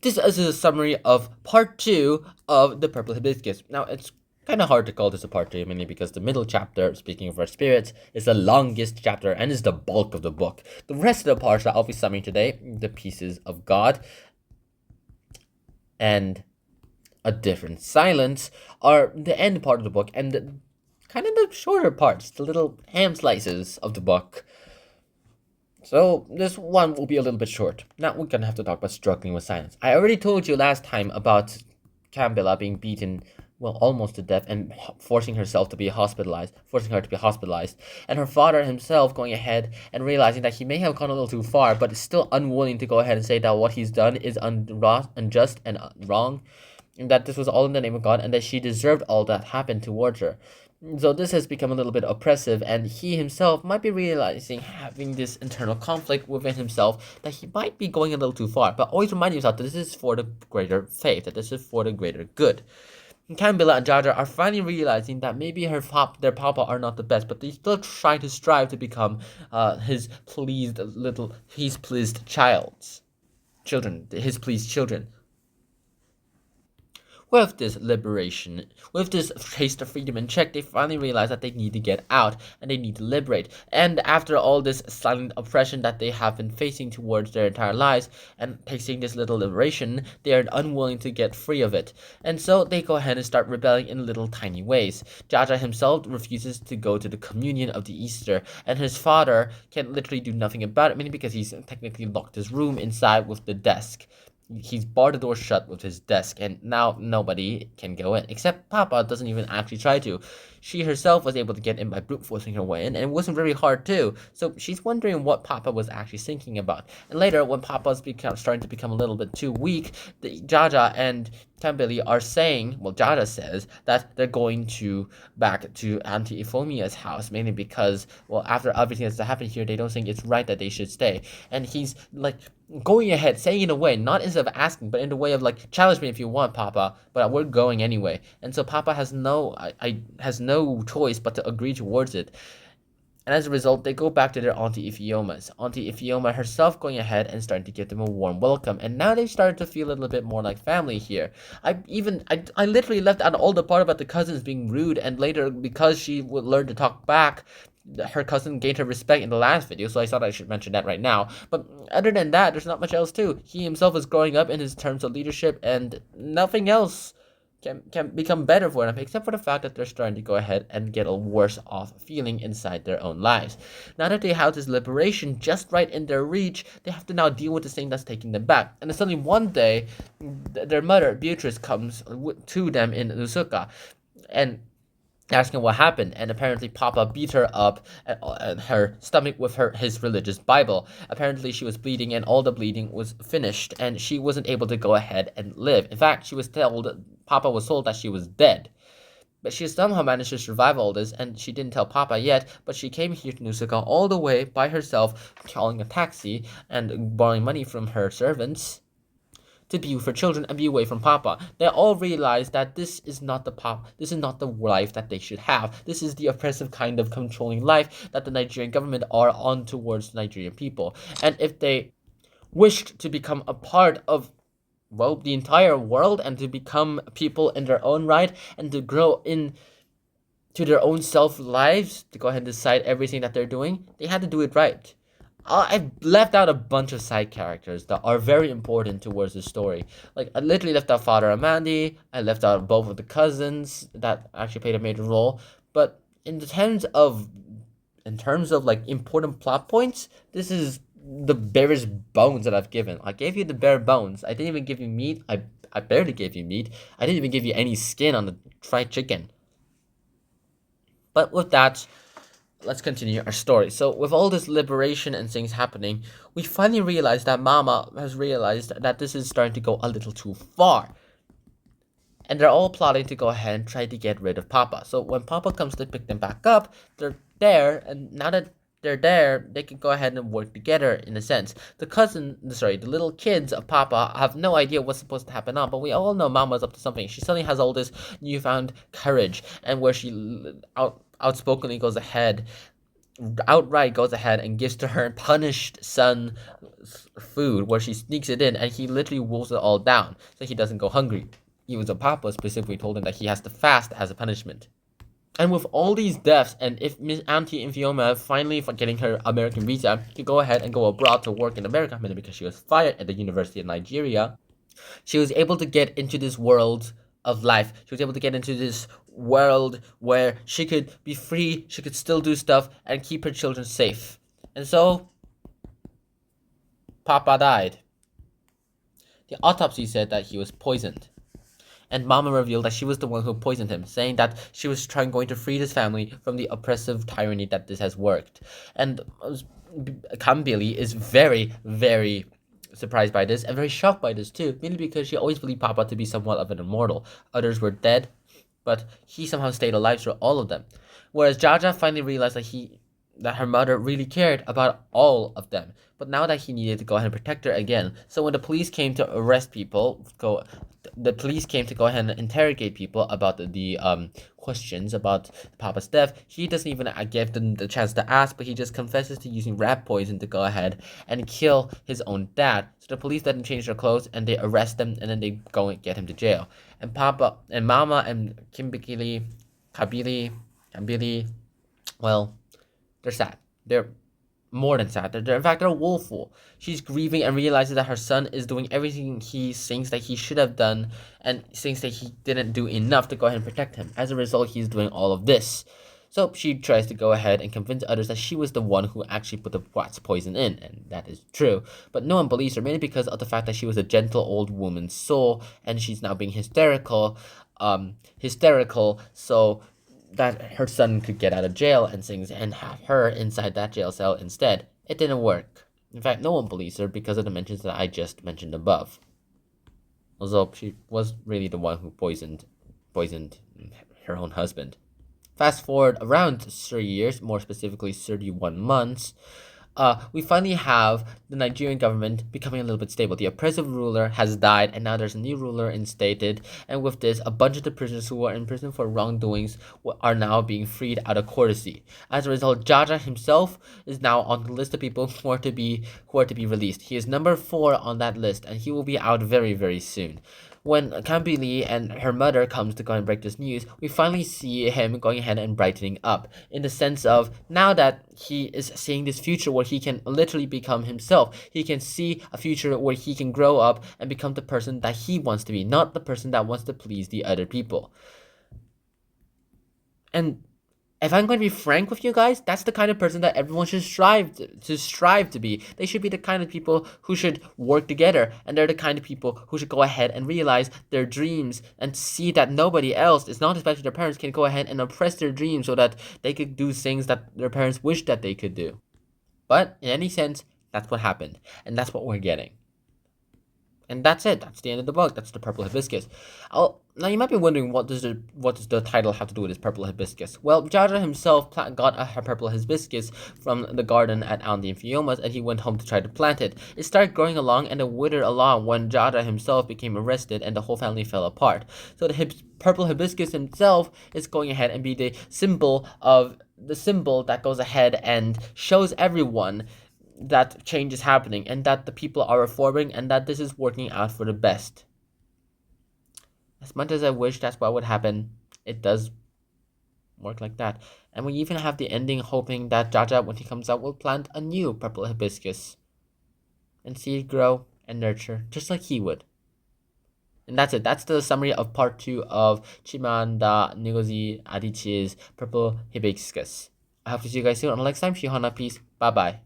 This is a summary of part 2 of the Purple Hibiscus. Now, it's kind of hard to call this a part 2, mainly because the middle chapter, speaking of our spirits, is the longest chapter and is the bulk of the book. The rest of the parts that I'll be summing today, the pieces of God and a different silence, are the end part of the book and kind of the shorter parts, the little ham slices of the book. So this one will be a little bit short. Now we're gonna have to talk about struggling with silence. I already told you last time about Cambilla being beaten, well, almost to death, and forcing her to be hospitalized, and her father himself going ahead and realizing that he may have gone a little too far, but is still unwilling to go ahead and say that what he's done is unjust and wrong, and that this was all in the name of God, and that she deserved all that happened towards her. So this has become a little bit oppressive, and he himself might be realizing, having this internal conflict within himself, that he might be going a little too far. But always remind yourself that this is for the greater faith, that this is for the greater good. And Cambilla and Jaja are finally realizing that maybe their papa are not the best, but they still try to strive to become his pleased children. With this liberation, with this taste of freedom in check, they finally realize that they need to get out and they need to liberate. And after all this silent oppression that they have been facing towards their entire lives and tasting this little liberation, they are unwilling to get free of it. And so they go ahead and start rebelling in little tiny ways. Jaja himself refuses to go to the communion of the Easter, and his father can literally do nothing about it, mainly because he's technically locked his room inside with the desk. He's barred the door shut with his desk, and now nobody can go in, except Papa doesn't even actually try to. She herself was able to get in by brute forcing her way in, and it wasn't very hard too, so she's wondering what Papa was actually thinking about. And later, when Papa's starting to become a little bit too weak, Jaja and Cambilla are saying, well, Jaja says that they're going back to Auntie Euphomia's house, mainly because, well, after everything that's happened here, they don't think it's right that they should stay. And he's like going ahead, saying in a way, not instead of asking, but in the way of like, challenge me if you want, Papa, but we're going anyway. And so Papa has no choice but to agree towards it. And as a result, they go back to their Auntie Iphiomas. Auntie Iphioma herself going ahead and starting to give them a warm welcome. And now they started to feel a little bit more like family here. I literally left out all the part about the cousins being rude, and later, because she would learn to talk back, her cousin gained her respect in the last video, so I thought I should mention that right now. But other than that, there's not much else too. He himself is growing up in his terms of leadership, and nothing else can become better for them, except for the fact that they're starting to go ahead and get a worse off feeling inside their own lives. Now that they have this liberation just right in their reach, they have to now deal with the thing that's taking them back. And then suddenly one day, their mother, Beatrice, comes to them in Usuka, and asking what happened, and apparently Papa beat her up and her stomach with his religious Bible. Apparently she was bleeding, and all the bleeding was finished, and she wasn't able to go ahead and live. In fact, Papa was told that she was dead. But she somehow managed to survive all this, and she didn't tell Papa yet, but she came here to Nusuka all the way by herself, calling a taxi and borrowing money from her servants to be with her children and be away from Papa. They all realize that this is not the life that they should have. This is the oppressive kind of controlling life that the Nigerian government are on towards the Nigerian people. And if they wished to become a part of, well, the entire world, and to become people in their own right, and to grow in to their own self lives, to go ahead and decide everything that they're doing, they had to do it right. I've left out a bunch of side characters that are very important towards the story. Like, I literally left out Father Amandi, I left out both of the cousins that actually played a major role. But in terms of like important plot points, this is the barest bones that I've given. I gave you the bare bones. I didn't even give you meat. I barely gave you meat. I didn't even give you any skin on the fried chicken. But with that, let's continue our story. So with all this liberation and things happening, we finally realize that Mama has realized that this is starting to go a little too far. And they're all plotting to go ahead and try to get rid of Papa. So when Papa comes to pick them back up, they're there, and now that they're there, they can go ahead and work together in a sense. The little kids of Papa have no idea what's supposed to happen now, but we all know Mama's up to something. She suddenly has all this newfound courage, and where she outspokenly goes ahead outright goes ahead and gives to her punished son food, where she sneaks it in, and he literally wolves it all down so he doesn't go hungry. He was a papa specifically told him that he has to fast as a punishment. And with all these deaths, and if Miss Auntie Infioma finally getting her American visa, could go ahead and go abroad to work in America, mainly because she was fired at the University of Nigeria, she was able to get into this world of life. She was able to get into this world where she could be free, she could still do stuff, and keep her children safe. And so, Papa died. The autopsy said that he was poisoned. And Mama revealed that she was the one who poisoned him, saying that she was going to free his family from the oppressive tyranny that this has worked. And Kambili is very, very surprised by this and very shocked by this too, mainly because she always believed Papa to be somewhat of an immortal. Others were dead, but he somehow stayed alive through all of them. Whereas Jaja finally realized that her mother really cared about all of them, but now that he needed to go ahead and protect her again. So when the police came to arrest people, the police came to go ahead and interrogate people about the questions about Papa's death, he doesn't even give them the chance to ask, but he just confesses to using rat poison to go ahead and kill his own dad. So the police let him change their clothes and they arrest him, and then they go and get him to jail. And Papa and Mama and Kambili, well, they're sad. They're more than sad. In fact, they're woeful. She's grieving and realizes that her son is doing everything he thinks that he should have done, and thinks that he didn't do enough to go ahead and protect him. As a result, he's doing all of this. So she tries to go ahead and convince others that she was the one who actually put the rat's poison in, and that is true. But no one believes her, mainly because of the fact that she was a gentle old woman's soul, and she's now being hysterical, so that her son could get out of jail and things, and have her inside that jail cell instead. It didn't work. In fact, no one believes her because of the mentions that I just mentioned above. Although she was really the one who poisoned her own husband. Fast forward around 3 years, more specifically 31 months, we finally have the Nigerian government becoming a little bit stable. The oppressive ruler has died, and now there's a new ruler instated. And with this, a bunch of the prisoners who were in prison for wrongdoings are now being freed out of courtesy. As a result, Jaja himself is now on the list of people who are to be released. He is number 4 on that list, and he will be out very, very soon. When Kambili and her mother comes to go and break this news, we finally see him going ahead and brightening up, in the sense of now that he is seeing this future where he can literally become himself. He can see a future where he can grow up and become the person that he wants to be, not the person that wants to please the other people. And if I'm going to be frank with you guys, that's the kind of person that everyone should strive to be. They should be the kind of people who should work together, and they're the kind of people who should go ahead and realize their dreams and see that nobody else, it's not especially their parents, can go ahead and oppress their dreams so that they could do things that their parents wish that they could do. But in any sense, that's what happened, and that's what we're getting. And that's it. That's the end of the book. That's the Purple Hibiscus. Now you might be wondering, what does the title have to do with this Purple Hibiscus? Well, Jaja himself got a Purple Hibiscus from the garden at Auntie Fioma's, and he went home to try to plant it. It started growing along, and it withered along when Jaja himself became arrested, and the whole family fell apart. So the Purple Hibiscus himself is going ahead and be the symbol that goes ahead and shows everyone that change is happening, and that the people are reforming, and that this is working out for the best. As much as I wish that's what would happen, it does work like that. And we even have the ending hoping that Jaja, when he comes out, will plant a new Purple Hibiscus and see it grow and nurture just like he would. And that's it. That's the summary of part 2 of Chimamanda Ngozi Adichie's Purple Hibiscus. I hope to see you guys soon. Until next time, Shihana, peace. Bye bye.